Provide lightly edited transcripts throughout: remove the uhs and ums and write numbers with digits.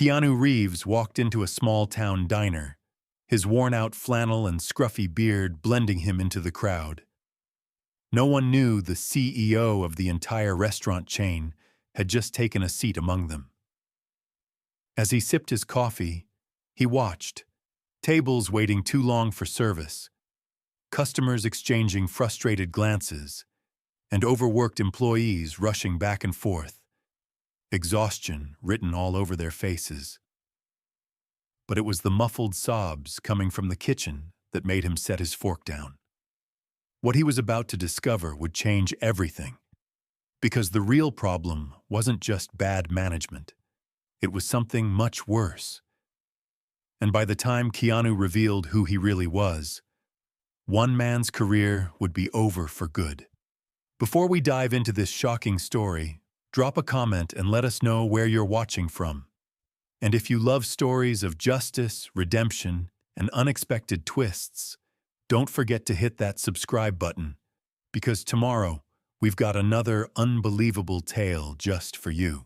Keanu Reeves walked into a small-town diner, his worn-out flannel and scruffy beard blending him into the crowd. No one knew the CEO of the entire restaurant chain had just taken a seat among them. As he sipped his coffee, he watched, tables waiting too long for service, customers exchanging frustrated glances, and overworked employees rushing back and forth, exhaustion written all over their faces. But it was the muffled sobs coming from the kitchen that made him set his fork down. What he was about to discover would change everything, because the real problem wasn't just bad management. It was something much worse. And by the time Keanu revealed who he really was, one man's career would be over for good. Before we dive into this shocking story, drop a comment and let us know where you're watching from. And if you love stories of justice, redemption, and unexpected twists, don't forget to hit that subscribe button, because tomorrow we've got another unbelievable tale just for you.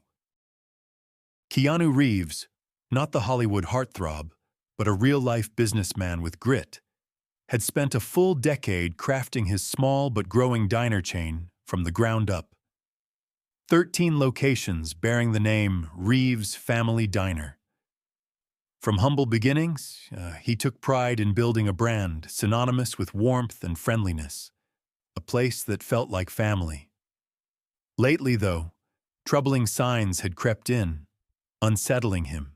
Keanu Reeves, not the Hollywood heartthrob, but a real-life businessman with grit, had spent a full decade crafting his small but growing diner chain from the ground up. 13 locations bearing the name Reeves Family Diner. From humble beginnings, he took pride in building a brand synonymous with warmth and friendliness, a place that felt like family. Lately, though, troubling signs had crept in, unsettling him.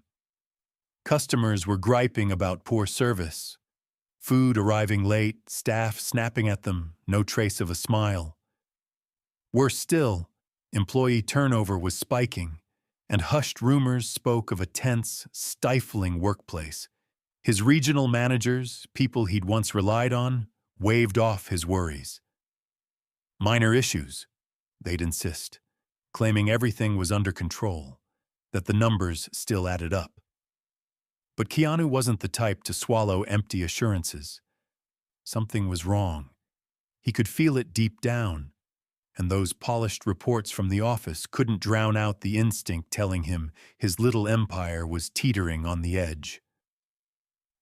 Customers were griping about poor service, food arriving late, staff snapping at them, no trace of a smile. Worse still, employee turnover was spiking, and hushed rumors spoke of a tense, stifling workplace. His regional managers, people he'd once relied on, waved off his worries. Minor issues, they'd insist, claiming everything was under control, that the numbers still added up. But Keanu wasn't the type to swallow empty assurances. Something was wrong. He could feel it deep down, and those polished reports from the office couldn't drown out the instinct telling him his little empire was teetering on the edge.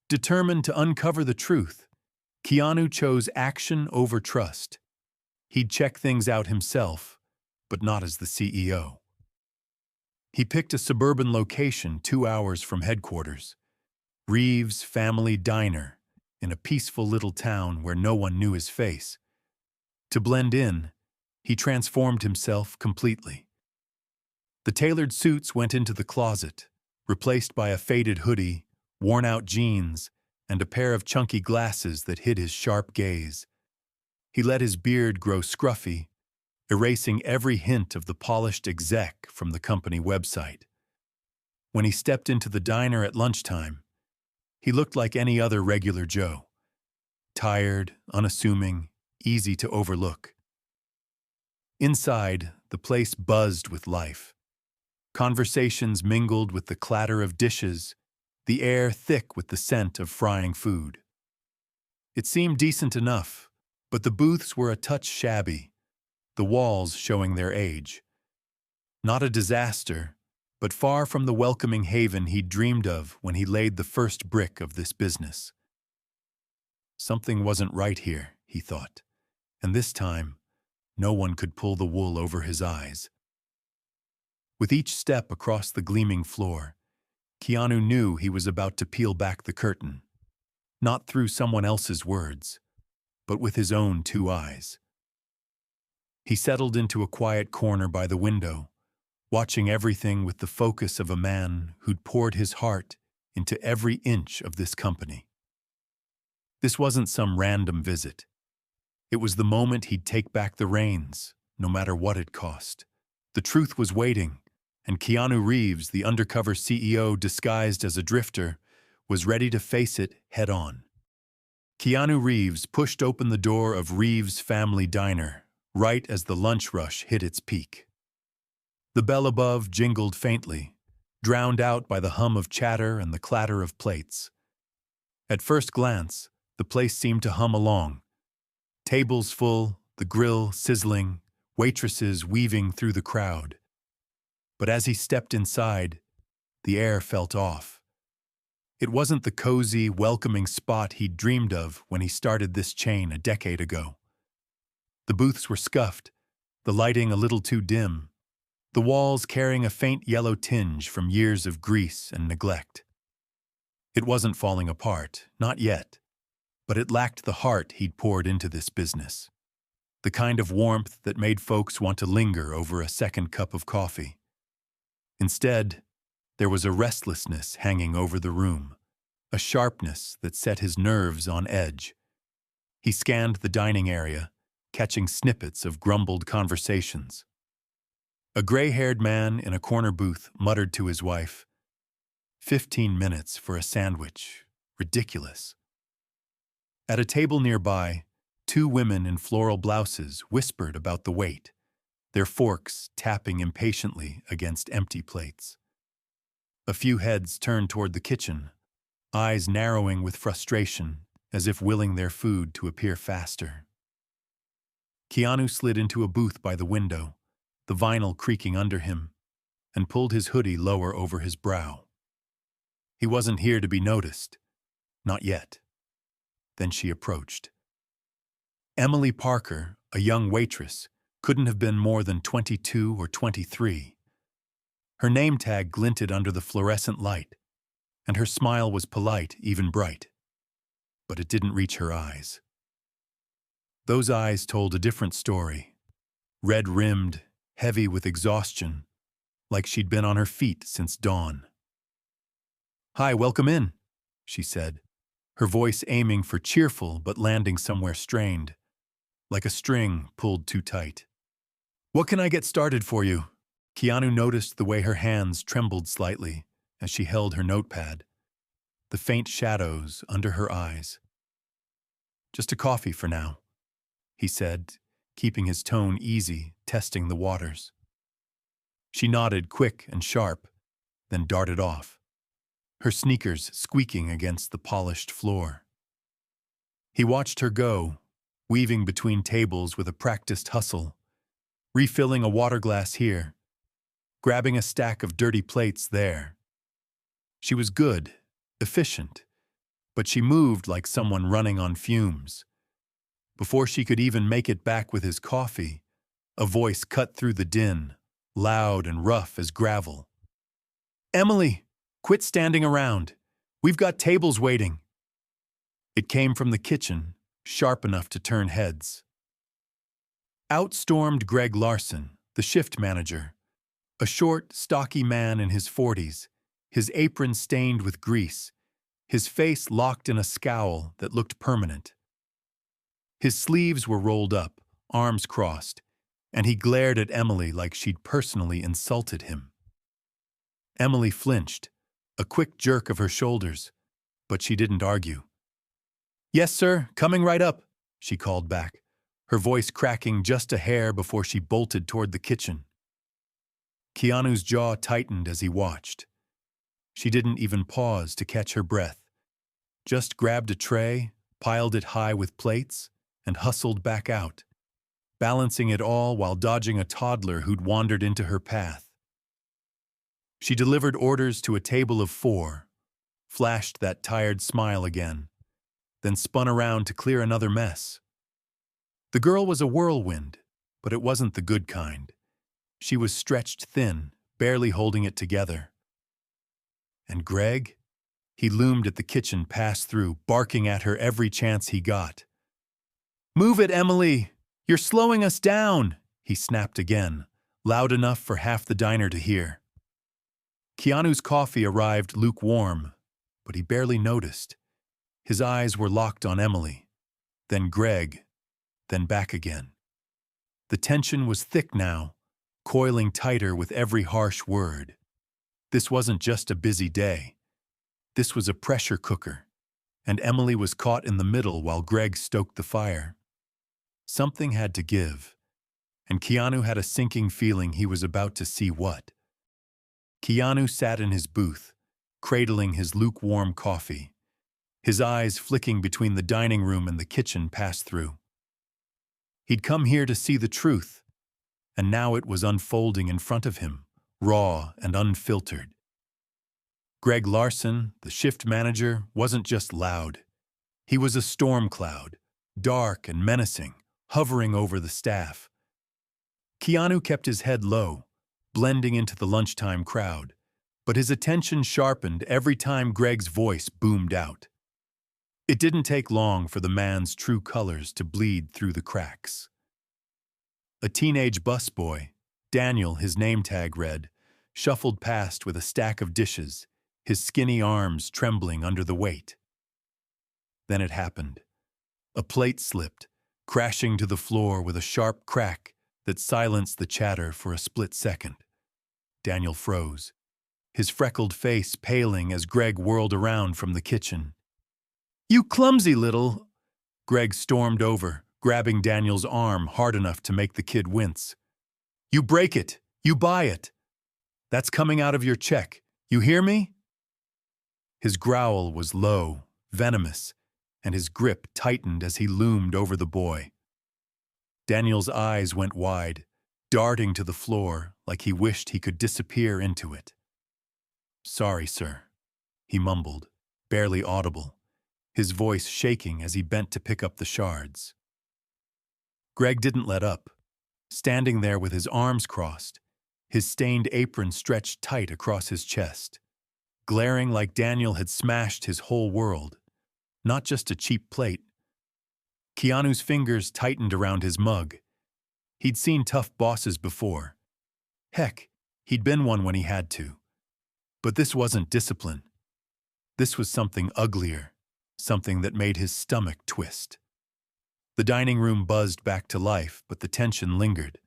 Determined to uncover the truth, Keanu chose action over trust. He'd check things out himself, but not as the CEO. He picked a suburban location 2 hours from headquarters, Reeves Family Diner, in a peaceful little town where no one knew his face. To blend in, he transformed himself completely. The tailored suits went into the closet, replaced by a faded hoodie, worn-out jeans, and a pair of chunky glasses that hid his sharp gaze. He let his beard grow scruffy, erasing every hint of the polished exec from the company website. When he stepped into the diner at lunchtime, he looked like any other regular Joe. Tired, unassuming, easy to overlook. Inside, the place buzzed with life. Conversations mingled with the clatter of dishes, the air thick with the scent of frying food. It seemed decent enough, but the booths were a touch shabby, the walls showing their age. Not a disaster, but far from the welcoming haven he'd dreamed of when he laid the first brick of this business. Something wasn't right here, he thought, and this time, no one could pull the wool over his eyes. With each step across the gleaming floor, Keanu knew he was about to peel back the curtain, not through someone else's words, but with his own 2 eyes. He settled into a quiet corner by the window, watching everything with the focus of a man who'd poured his heart into every inch of this company. This wasn't some random visit. It was the moment he'd take back the reins, no matter what it cost. The truth was waiting, and Keanu Reeves, the undercover CEO disguised as a drifter, was ready to face it head-on. Keanu Reeves pushed open the door of Reeves Family Diner, right as the lunch rush hit its peak. The bell above jingled faintly, drowned out by the hum of chatter and the clatter of plates. At first glance, the place seemed to hum along. Tables full, the grill sizzling, waitresses weaving through the crowd. But as he stepped inside, the air felt off. It wasn't the cozy, welcoming spot he'd dreamed of when he started this chain a decade ago. The booths were scuffed, the lighting a little too dim, the walls carrying a faint yellow tinge from years of grease and neglect. It wasn't falling apart, not yet, but it lacked the heart he'd poured into this business, the kind of warmth that made folks want to linger over a second cup of coffee. Instead, there was a restlessness hanging over the room, a sharpness that set his nerves on edge. He scanned the dining area, catching snippets of grumbled conversations. A gray-haired man in a corner booth muttered to his wife, 15 minutes for a sandwich. Ridiculous. At a table nearby, two women in floral blouses whispered about the wait, their forks tapping impatiently against empty plates. A few heads turned toward the kitchen, eyes narrowing with frustration, as if willing their food to appear faster. Keanu slid into a booth by the window, the vinyl creaking under him, and pulled his hoodie lower over his brow. He wasn't here to be noticed. Not yet. Then she approached. Emily Parker, a young waitress, couldn't have been more than 22 or 23. Her name tag glinted under the fluorescent light, and her smile was polite, even bright. But it didn't reach her eyes. Those eyes told a different story. Red-rimmed, heavy with exhaustion, like she'd been on her feet since dawn. "Hi, welcome in," she said, her voice aiming for cheerful but landing somewhere strained, like a string pulled too tight. "What can I get started for you?" Keanu noticed the way her hands trembled slightly as she held her notepad, the faint shadows under her eyes. "Just a coffee for now," he said, keeping his tone easy, testing the waters. She nodded quick and sharp, then darted off, her sneakers squeaking against the polished floor. He watched her go, weaving between tables with a practiced hustle, refilling a water glass here, grabbing a stack of dirty plates there. She was good, efficient, but she moved like someone running on fumes. Before she could even make it back with his coffee, a voice cut through the din, loud and rough as gravel. "Emily, quit standing around. We've got tables waiting." It came from the kitchen, sharp enough to turn heads. Out stormed Greg Larson, the shift manager, a short, stocky man in his 40s, his apron stained with grease, his face locked in a scowl that looked permanent. His sleeves were rolled up, arms crossed, and he glared at Emily like she'd personally insulted him. Emily flinched, a quick jerk of her shoulders, but she didn't argue. "Yes, sir, coming right up," she called back, her voice cracking just a hair before she bolted toward the kitchen. Keanu's jaw tightened as he watched. She didn't even pause to catch her breath, just grabbed a tray, piled it high with plates, and hustled back out, balancing it all while dodging a toddler who'd wandered into her path. She delivered orders to a table of 4, flashed that tired smile again, then spun around to clear another mess. The girl was a whirlwind, but it wasn't the good kind. She was stretched thin, barely holding it together. And Greg? He loomed at the kitchen pass-through, barking at her every chance he got. "Move it, Emily! You're slowing us down!" he snapped again, loud enough for half the diner to hear. Keanu's coffee arrived lukewarm, but he barely noticed. His eyes were locked on Emily, then Greg, then back again. The tension was thick now, coiling tighter with every harsh word. This wasn't just a busy day. This was a pressure cooker, and Emily was caught in the middle while Greg stoked the fire. Something had to give, and Keanu had a sinking feeling he was about to see what. Keanu sat in his booth, cradling his lukewarm coffee, his eyes flicking between the dining room and the kitchen pass-through. He'd come here to see the truth, and now it was unfolding in front of him, raw and unfiltered. Greg Larson, the shift manager, wasn't just loud. He was a storm cloud, dark and menacing, hovering over the staff. Keanu kept his head low, blending into the lunchtime crowd, but his attention sharpened every time Greg's voice boomed out. It didn't take long for the man's true colors to bleed through the cracks. A teenage busboy, Daniel, his name tag read, shuffled past with a stack of dishes, his skinny arms trembling under the weight. Then it happened. A plate slipped, crashing to the floor with a sharp crack that silenced the chatter for a split second. Daniel froze, his freckled face paling as Greg whirled around from the kitchen. "You clumsy little—" Greg stormed over, grabbing Daniel's arm hard enough to make the kid wince. "You break it! You buy it! That's coming out of your check. You hear me?" His growl was low, venomous, and his grip tightened as he loomed over the boy. Daniel's eyes went wide, darting to the floor like he wished he could disappear into it. "Sorry, sir," he mumbled, barely audible, his voice shaking as he bent to pick up the shards. Greg didn't let up, standing there with his arms crossed, his stained apron stretched tight across his chest, glaring like Daniel had smashed his whole world, not just a cheap plate. Keanu's fingers tightened around his mug. He'd seen tough bosses before. Heck, he'd been one when he had to. But this wasn't discipline. This was something uglier, something that made his stomach twist. The dining room buzzed back to life, but the tension lingered.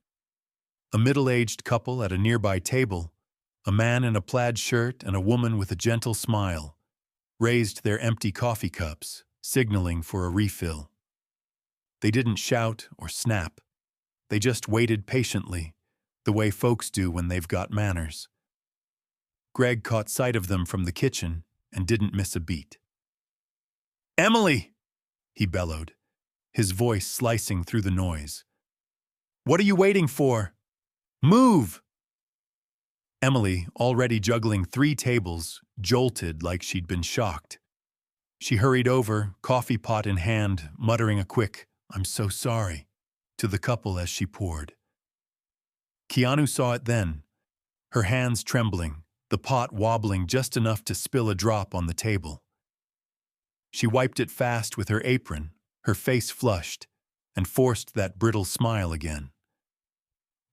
A middle-aged couple at a nearby table, a man in a plaid shirt and a woman with a gentle smile, raised their empty coffee cups, signaling for a refill. They didn't shout or snap. They just waited patiently, the way folks do when they've got manners. Greg caught sight of them from the kitchen and didn't miss a beat. "Emily!" he bellowed, his voice slicing through the noise. "What are you waiting for? Move!" Emily, already juggling 3 tables, jolted like she'd been shocked. She hurried over, coffee pot in hand, muttering a quick, "I'm so sorry," to the couple as she poured. Keanu saw it then, her hands trembling, the pot wobbling just enough to spill a drop on the table. She wiped it fast with her apron, her face flushed, and forced that brittle smile again.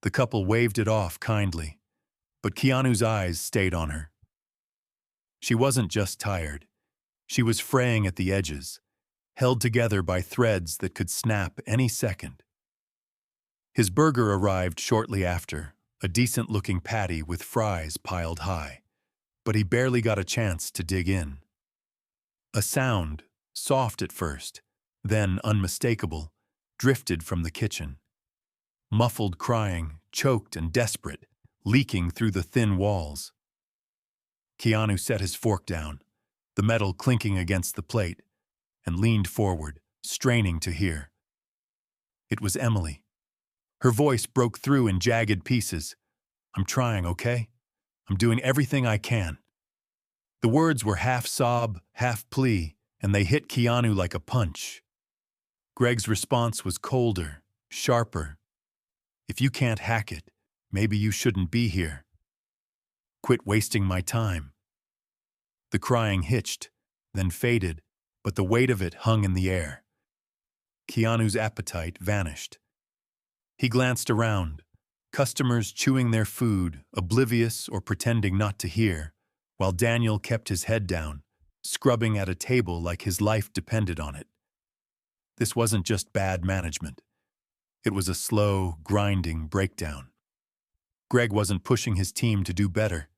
The couple waved it off kindly, but Keanu's eyes stayed on her. She wasn't just tired. She was fraying at the edges, held together by threads that could snap any second. His burger arrived shortly after, a decent-looking patty with fries piled high, but he barely got a chance to dig in. A sound, soft at first, then unmistakable, drifted from the kitchen. Muffled crying, choked and desperate, leaking through the thin walls. Keanu set his fork down, the metal clinking against the plate, and leaned forward, straining to hear. It was Emily. Her voice broke through in jagged pieces. "I'm trying, okay? I'm doing everything I can." The words were half sob, half plea, and they hit Keanu like a punch. Greg's response was colder, sharper. "If you can't hack it, maybe you shouldn't be here. Quit wasting my time." The crying hitched, then faded, but the weight of it hung in the air. Keanu's appetite vanished. He glanced around, customers chewing their food, oblivious or pretending not to hear, while Daniel kept his head down, scrubbing at a table like his life depended on it. This wasn't just bad management. It was a slow, grinding breakdown. Greg wasn't pushing his team to do better.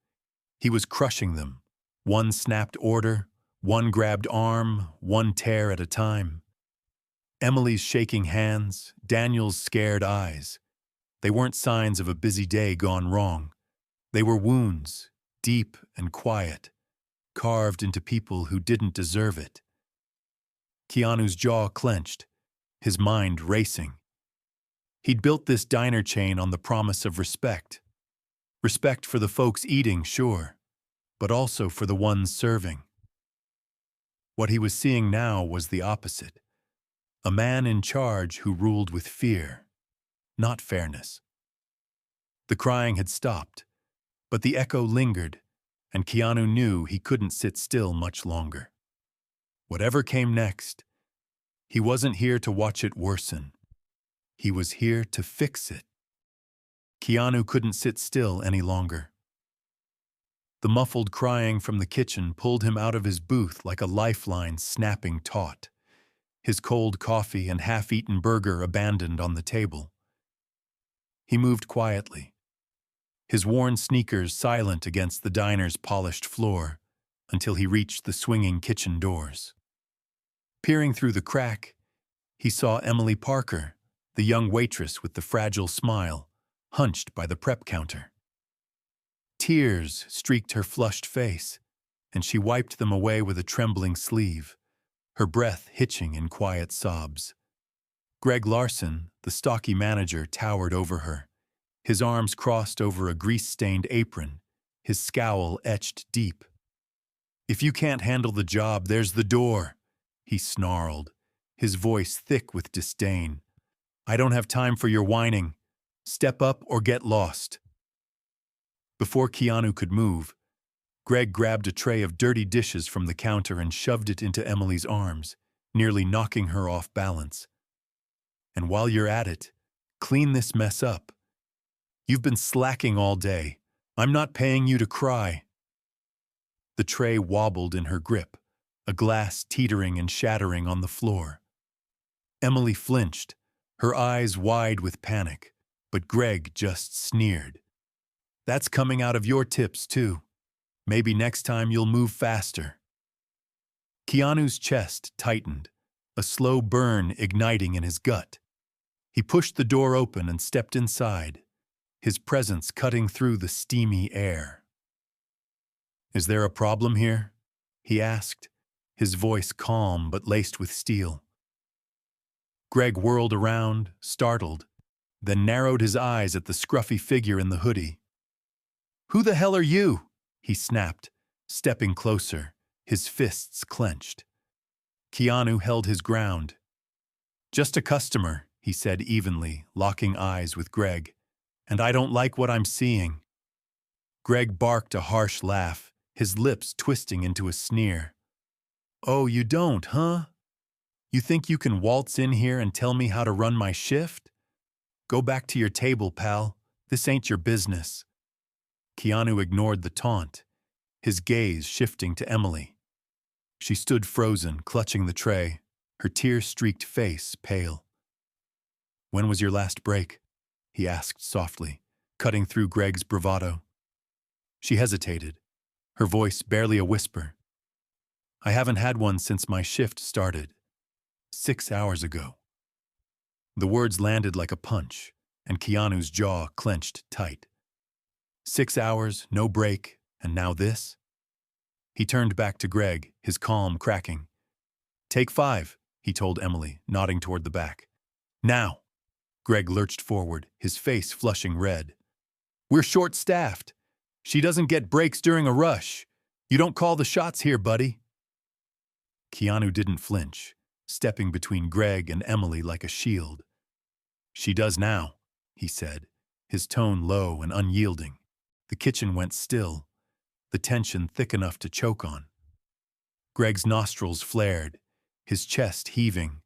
He was crushing them, one snapped order, one grabbed arm, one tear at a time. Emily's shaking hands, Daniel's scared eyes. They weren't signs of a busy day gone wrong. They were wounds, deep and quiet, carved into people who didn't deserve it. Keanu's jaw clenched, his mind racing. He'd built this diner chain on the promise of respect. Respect for the folks eating, sure, but also for the ones serving. What he was seeing now was the opposite. A man in charge who ruled with fear, not fairness. The crying had stopped, but the echo lingered, and Keanu knew he couldn't sit still much longer. Whatever came next, he wasn't here to watch it worsen. He was here to fix it. Keanu couldn't sit still any longer. The muffled crying from the kitchen pulled him out of his booth like a lifeline snapping taut, his cold coffee and half-eaten burger abandoned on the table. He moved quietly, his worn sneakers silent against the diner's polished floor, until he reached the swinging kitchen doors. Peering through the crack, he saw Emily Parker, the young waitress with the fragile smile, hunched by the prep counter. Tears streaked her flushed face, and she wiped them away with a trembling sleeve, her breath hitching in quiet sobs. Greg Larson, the stocky manager, towered over her, his arms crossed over a grease-stained apron, his scowl etched deep. "If you can't handle the job, there's the door," he snarled, his voice thick with disdain. "I don't have time for your whining. Step up or get lost." Before Keanu could move, Greg grabbed a tray of dirty dishes from the counter and shoved it into Emily's arms, nearly knocking her off balance. "And while you're at it, clean this mess up. You've been slacking all day. I'm not paying you to cry." The tray wobbled in her grip, a glass teetering and shattering on the floor. Emily flinched, her eyes wide with panic, but Greg just sneered. "That's coming out of your tips, too. Maybe next time you'll move faster." Keanu's chest tightened, a slow burn igniting in his gut. He pushed the door open and stepped inside, his presence cutting through the steamy air. "Is there a problem here?" he asked, his voice calm but laced with steel. Greg whirled around, startled, then narrowed his eyes at the scruffy figure in the hoodie. "Who the hell are you?" he snapped, stepping closer, his fists clenched. Keanu held his ground. "Just a customer," he said evenly, locking eyes with Greg. "And I don't like what I'm seeing." Greg barked a harsh laugh, his lips twisting into a sneer. "Oh, you don't, huh? You think you can waltz in here and tell me how to run my shift? Go back to your table, pal. This ain't your business." Keanu ignored the taunt, his gaze shifting to Emily. She stood frozen, clutching the tray, her tear-streaked face pale. "When was your last break?" he asked softly, cutting through Greg's bravado. She hesitated, her voice barely a whisper. "I haven't had one since my shift started. 6 hours ago." The words landed like a punch, and Keanu's jaw clenched tight. 6 hours, no break, and now this? He turned back to Greg, his calm cracking. "Take 5, he told Emily, nodding toward the back. "Now!" Greg lurched forward, his face flushing red. "We're short-staffed. She doesn't get breaks during a rush. You don't call the shots here, buddy." Keanu didn't flinch, stepping between Greg and Emily like a shield. "She does now," he said, his tone low and unyielding. The kitchen went still, the tension thick enough to choke on. Greg's nostrils flared, his chest heaving,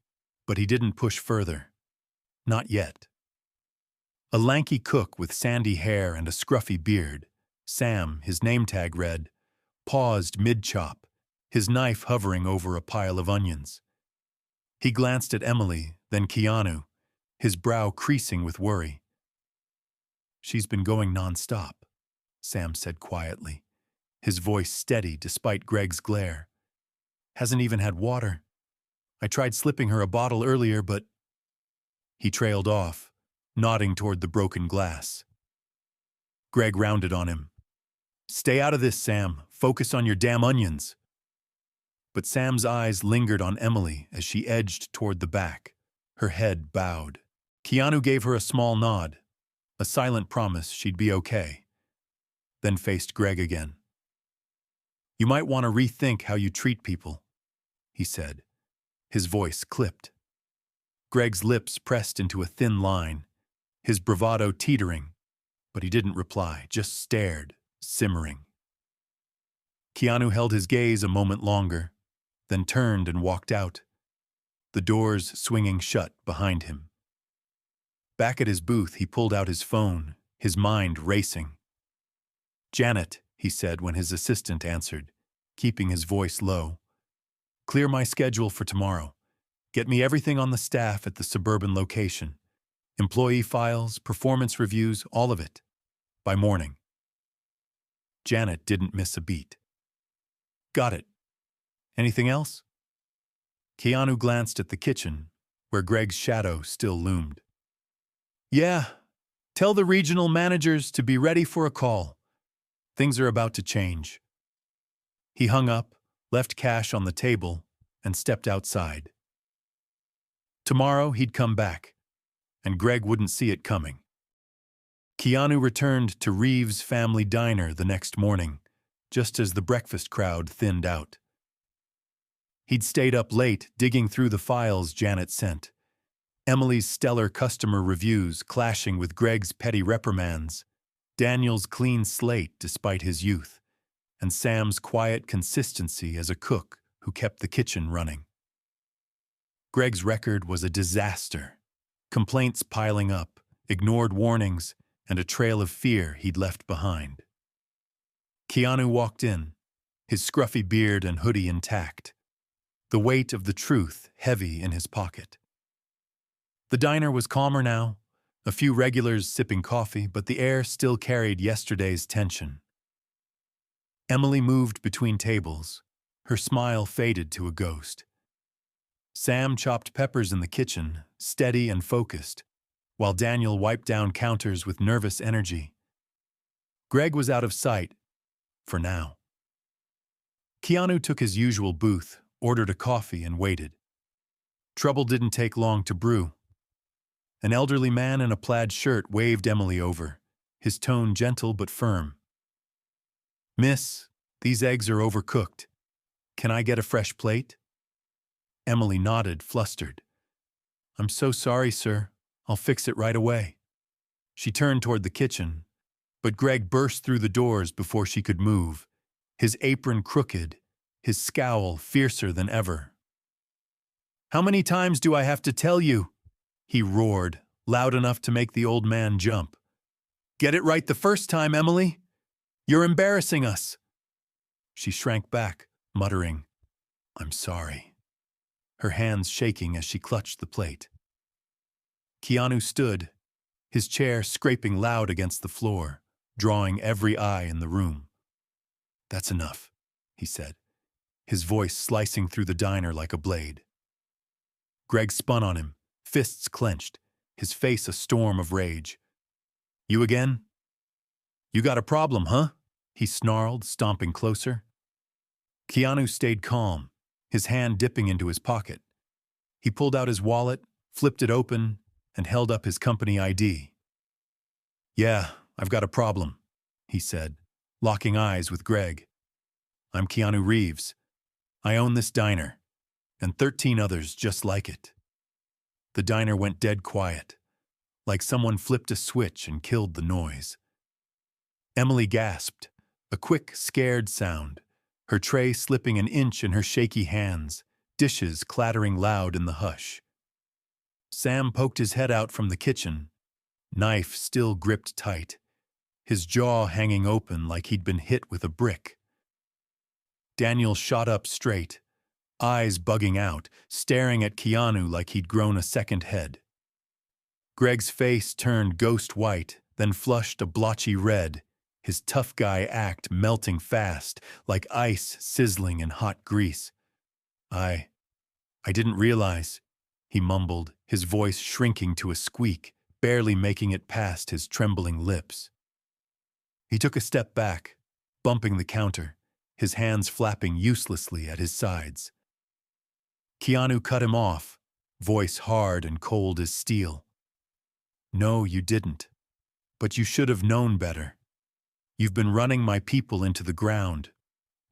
but he didn't push further. Not yet. A lanky cook with sandy hair and a scruffy beard, Sam, his name tag read, paused mid-chop, his knife hovering over a pile of onions. He glanced at Emily, then Keanu, his brow creasing with worry. "She's been going non-stop," Sam said quietly, his voice steady despite Greg's glare. "Hasn't even had water. I tried slipping her a bottle earlier, but—" He trailed off, nodding toward the broken glass. Greg rounded on him. "Stay out of this, Sam. Focus on your damn onions." But Sam's eyes lingered on Emily as she edged toward the back, her head bowed. Keanu gave her a small nod, a silent promise she'd be okay, then faced Greg again. You might want to rethink how you treat people, he said, his voice clipped. Greg's lips pressed into a thin line, his bravado teetering, but he didn't reply, just stared, simmering. Keanu held his gaze a moment longer, then turned and walked out, the doors swinging shut behind him. Back at his booth, he pulled out his phone, his mind racing. "Janet," he said when his assistant answered, keeping his voice low. "Clear my schedule for tomorrow. Get me everything on the staff at the suburban location. Employee files, performance reviews, all of it. By morning." Janet didn't miss a beat. "Got it. Anything else?" Keanu glanced at the kitchen, where Greg's shadow still loomed. "Yeah, tell the regional managers to be ready for a call. Things are about to change." He hung up, left cash on the table, and stepped outside. Tomorrow he'd come back, and Greg wouldn't see it coming. Keanu returned to Reeves' family diner the next morning, just as the breakfast crowd thinned out. He'd stayed up late digging through the files Janet sent, Emily's stellar customer reviews clashing with Greg's petty reprimands, Daniel's clean slate despite his youth, and Sam's quiet consistency as a cook who kept the kitchen running. Greg's record was a disaster, complaints piling up, ignored warnings, and a trail of fear he'd left behind. Keanu walked in, his scruffy beard and hoodie intact, the weight of the truth heavy in his pocket. The diner was calmer now, a few regulars sipping coffee, but the air still carried yesterday's tension. Emily moved between tables, her smile faded to a ghost. Sam chopped peppers in the kitchen, steady and focused, while Daniel wiped down counters with nervous energy. Greg was out of sight, for now. Keanu took his usual booth, ordered a coffee, and waited. Trouble didn't take long to brew. An elderly man in a plaid shirt waved Emily over, his tone gentle but firm. "Miss, these eggs are overcooked. Can I get a fresh plate?" Emily nodded, flustered. "I'm so sorry, sir. I'll fix it right away." She turned toward the kitchen, but Greg burst through the doors before she could move, his apron crooked, his scowl fiercer than ever. "How many times do I have to tell you?" he roared, loud enough to make the old man jump. "Get it right the first time, Emily. You're embarrassing us." She shrank back, muttering, "I'm sorry," her hands shaking as she clutched the plate. Keanu stood, his chair scraping loud against the floor, drawing every eye in the room. "That's enough," he said, his voice slicing through the diner like a blade. Greg spun on him, fists clenched, his face a storm of rage. "You again? You got a problem, huh?" he snarled, stomping closer. Keanu stayed calm, his hand dipping into his pocket. He pulled out his wallet, flipped it open, and held up his company ID. "Yeah, I've got a problem," he said, locking eyes with Greg. "I'm Keanu Reeves. I own this diner, and 13 others just like it." The diner went dead quiet, like someone flipped a switch and killed the noise. Emily gasped, a quick, scared sound, her tray slipping an inch in her shaky hands, dishes clattering loud in the hush. Sam poked his head out from the kitchen, knife still gripped tight, his jaw hanging open like he'd been hit with a brick. Daniel shot up straight, eyes bugging out, staring at Keanu like he'd grown a second head. Greg's face turned ghost white, then flushed a blotchy red, his tough guy act melting fast, like ice sizzling in hot grease. I didn't realize," he mumbled, his voice shrinking to a squeak, barely making it past his trembling lips. He took a step back, bumping the counter, his hands flapping uselessly at his sides. Keanu cut him off, voice hard and cold as steel. "No, you didn't. But you should have known better. You've been running my people into the ground.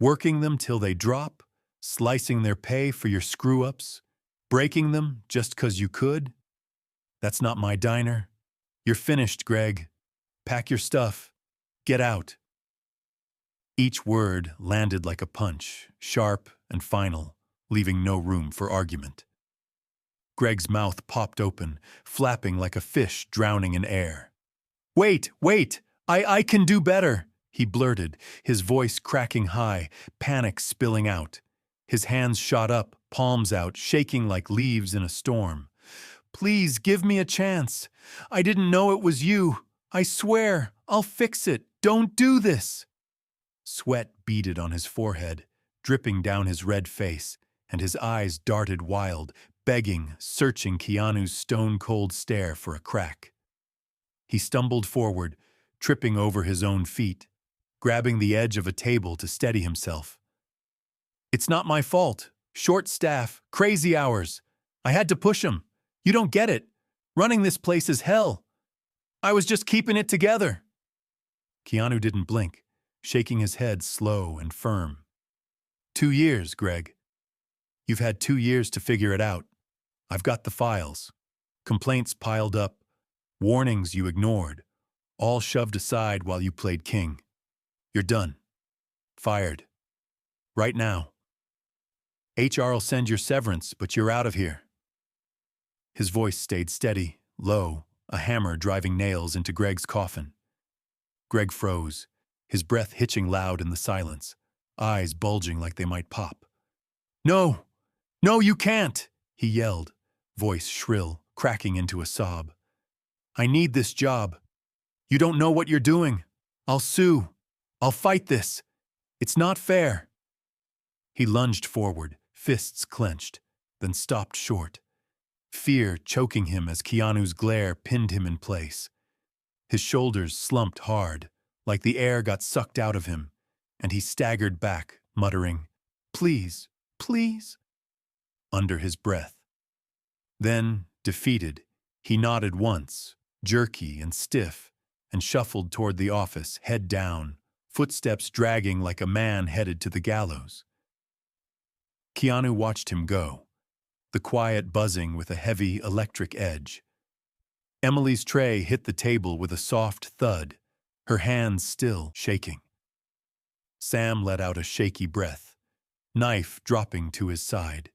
Working them till they drop, slicing their pay for your screw-ups, breaking them just 'cause you could? That's not my diner. You're finished, Greg. Pack your stuff. Get out. Each word landed like a punch, sharp and final, leaving no room for argument. Greg's mouth popped open, flapping like a fish drowning in air. Wait! I can do better, he blurted, his voice cracking high, panic spilling out. His hands shot up, palms out, shaking like leaves in a storm. Please give me a chance. I didn't know it was you. I swear, I'll fix it. Don't do this. Sweat beaded on his forehead, dripping down his red face, and his eyes darted wild, begging, searching Keanu's stone-cold stare for a crack. He stumbled forward, tripping over his own feet, grabbing the edge of a table to steady himself. It's not my fault. Short staff, crazy hours. I had to push him. You don't get it. Running this place is hell. I was just keeping it together. Keanu didn't blink, shaking his head slow and firm. 2 years, Greg. You've had 2 years to figure it out. I've got the files. Complaints piled up, warnings you ignored, all shoved aside while you played king. You're done. Fired. Right now. HR'll send your severance, but you're out of here. His voice stayed steady, low, a hammer driving nails into Greg's coffin. Greg froze, his breath hitching loud in the silence, eyes bulging like they might pop. No! No, you can't! He yelled, voice shrill, cracking into a sob. I need this job. You don't know what you're doing. I'll sue. I'll fight this. It's not fair. He lunged forward, fists clenched, then stopped short. Fear choking him as Keanu's glare pinned him in place. His shoulders slumped hard, like the air got sucked out of him, and he staggered back, muttering, Please, please, under his breath. Then, defeated, he nodded once, jerky and stiff, and shuffled toward the office, head down, footsteps dragging like a man headed to the gallows. Keanu watched him go, the quiet buzzing with a heavy electric edge. Emily's tray hit the table with a soft thud, her hands still shaking. Sam let out a shaky breath, knife dropping to his side.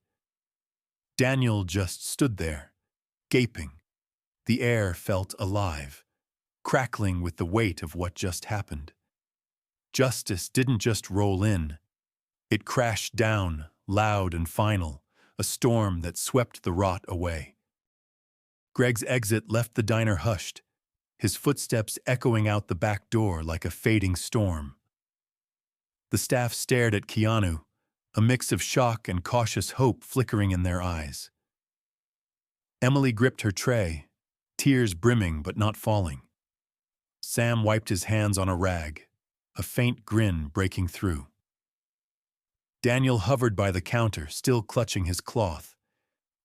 Daniel just stood there, gaping. The air felt alive, crackling with the weight of what just happened. Justice didn't just roll in. It crashed down, loud and final, a storm that swept the rot away. Greg's exit left the diner hushed, his footsteps echoing out the back door like a fading storm. The staff stared at Keanu, a mix of shock and cautious hope flickering in their eyes. Emily gripped her tray, tears brimming but not falling. Sam wiped his hands on a rag, a faint grin breaking through. Daniel hovered by the counter, still clutching his cloth.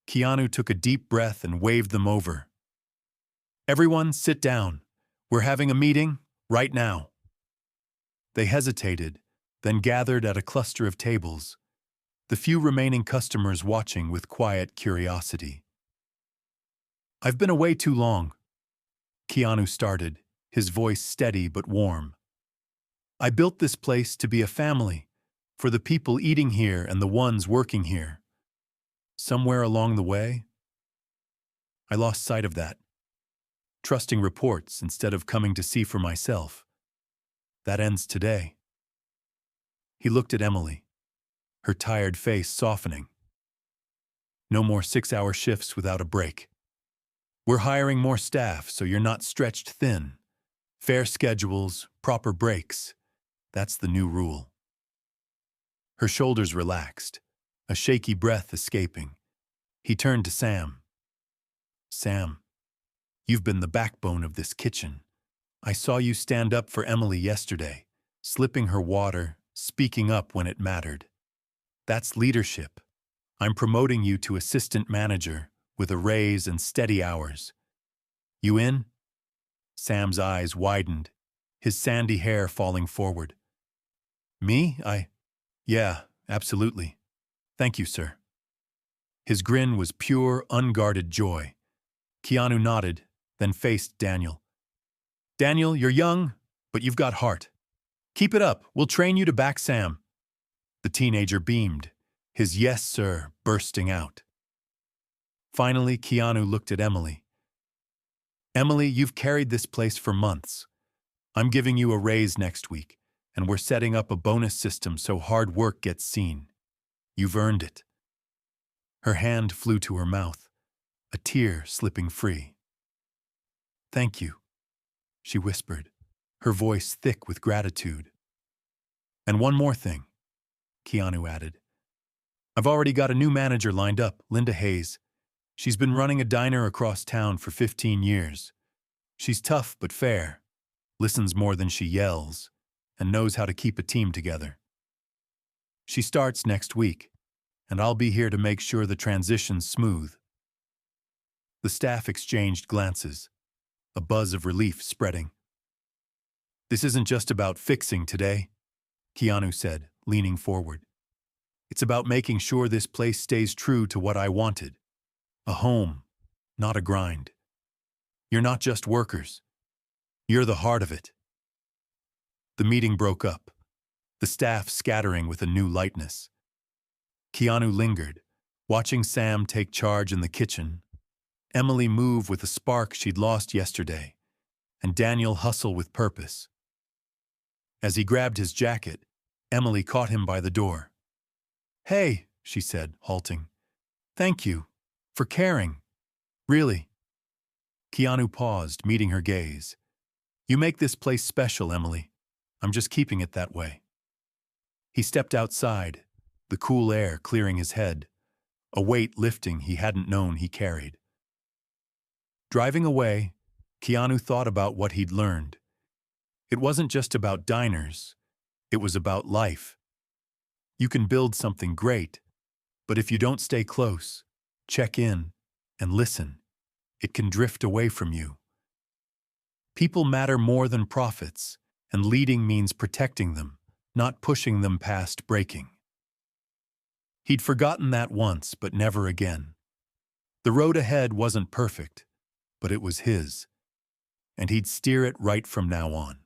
Keanu took a deep breath and waved them over. Everyone, sit down. We're having a meeting right now. They hesitated, then gathered at a cluster of tables, the few remaining customers watching with quiet curiosity. I've been away too long, Keanu started, his voice steady but warm. I built this place to be a family, for the people eating here and the ones working here. Somewhere along the way, I lost sight of that, trusting reports instead of coming to see for myself. That ends today. He looked at Emily, her tired face softening. No more 6-hour shifts without a break. We're hiring more staff so you're not stretched thin. Fair schedules, proper breaks. That's the new rule. Her shoulders relaxed, a shaky breath escaping. He turned to Sam. Sam, you've been the backbone of this kitchen. I saw you stand up for Emily yesterday, slipping her water, speaking up when it mattered. That's leadership. I'm promoting you to assistant manager with a raise and steady hours. You in? Sam's eyes widened, his sandy hair falling forward. Me? Yeah, absolutely. Thank you, sir. His grin was pure, unguarded joy. Keanu nodded, then faced Daniel. Daniel, you're young, but you've got heart. Keep it up. We'll train you to back Sam. The teenager beamed, his yes, sir, bursting out. Finally, Keanu looked at Emily. Emily, you've carried this place for months. I'm giving you a raise next week, and we're setting up a bonus system so hard work gets seen. You've earned it. Her hand flew to her mouth, a tear slipping free. Thank you, she whispered, her voice thick with gratitude. And one more thing, Keanu added. I've already got a new manager lined up, Linda Hayes. She's been running a diner across town for 15 years. She's tough but fair, listens more than she yells, and knows how to keep a team together. She starts next week, and I'll be here to make sure the transition's smooth. The staff exchanged glances, a buzz of relief spreading. This isn't just about fixing today, Keanu said, leaning forward. It's about making sure this place stays true to what I wanted. A home, not a grind. You're not just workers. You're the heart of it. The meeting broke up, the staff scattering with a new lightness. Keanu lingered, watching Sam take charge in the kitchen, Emily move with a spark she'd lost yesterday, and Daniel hustle with purpose. As he grabbed his jacket, Emily caught him by the door. Hey, she said, halting. Thank you. For caring. Really. Keanu paused, meeting her gaze. You make this place special, Emily. I'm just keeping it that way. He stepped outside, the cool air clearing his head, a weight lifting he hadn't known he carried. Driving away, Keanu thought about what he'd learned. It wasn't just about diners. It was about life. You can build something great, but if you don't stay close, check in, and listen, it can drift away from you. People matter more than profits, and leading means protecting them, not pushing them past breaking. He'd forgotten that once, but never again. The road ahead wasn't perfect, but it was his, and he'd steer it right from now on.